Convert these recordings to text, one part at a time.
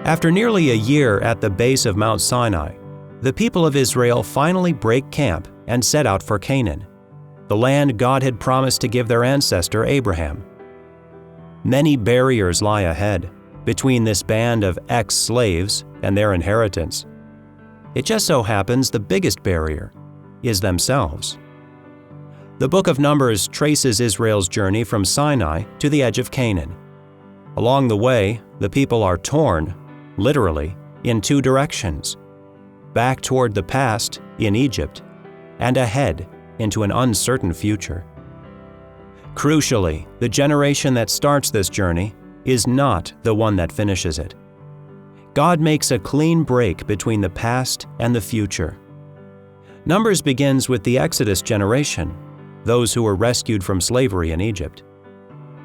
After nearly a year at the base of Mount Sinai, the people of Israel finally break camp and set out for Canaan, the land God had promised to give their ancestor Abraham. Many barriers lie ahead between this band of ex-slaves and their inheritance. It just so happens the biggest barrier is themselves. The book of Numbers traces Israel's journey from Sinai to the edge of Canaan. Along the way, the people are torn, literally, in two directions: back toward the past in Egypt, and ahead into an uncertain future. Crucially, the generation that starts this journey is not the one that finishes it. God makes a clean break between the past and the future. Numbers begins with the Exodus generation, those who were rescued from slavery in Egypt.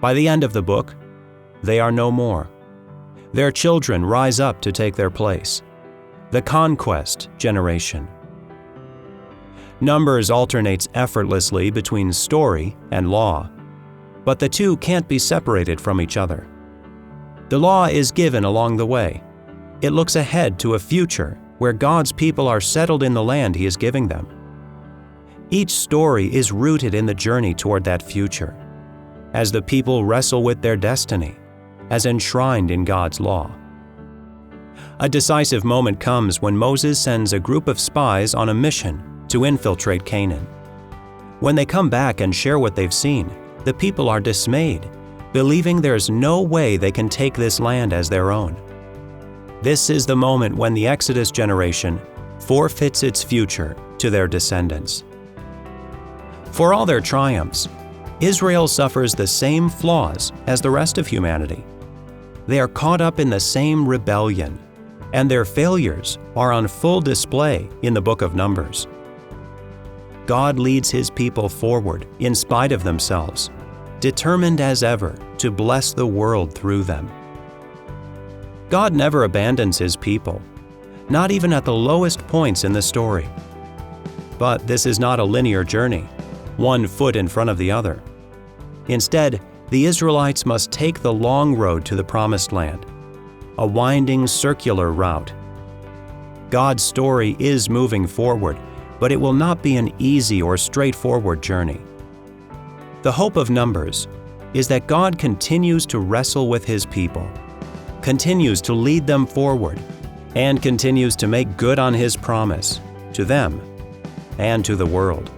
By the end of the book, they are no more. Their children rise up to take their place, the conquest generation. Numbers alternates effortlessly between story and law, but the two can't be separated from each other. The law is given along the way. It looks ahead to a future where God's people are settled in the land He is giving them. Each story is rooted in the journey toward that future, as the people wrestle with their destiny, as enshrined in God's law. A decisive moment comes when Moses sends a group of spies on a mission to infiltrate Canaan. When they come back and share what they've seen, the people are dismayed, believing there's no way they can take this land as their own. This is the moment when the Exodus generation forfeits its future to their descendants. For all their triumphs, Israel suffers the same flaws as the rest of humanity. They are caught up in the same rebellion, and their failures are on full display in the book of Numbers. God leads His people forward in spite of themselves, determined as ever to bless the world through them. God never abandons His people, not even at the lowest points in the story. But this is not a linear journey, one foot in front of the other. Instead, the Israelites must take the long road to the Promised Land, a winding circular route. God's story is moving forward, but it will not be an easy or straightforward journey. The hope of Numbers is that God continues to wrestle with His people, continues to lead them forward, and continues to make good on His promise to them and to the world.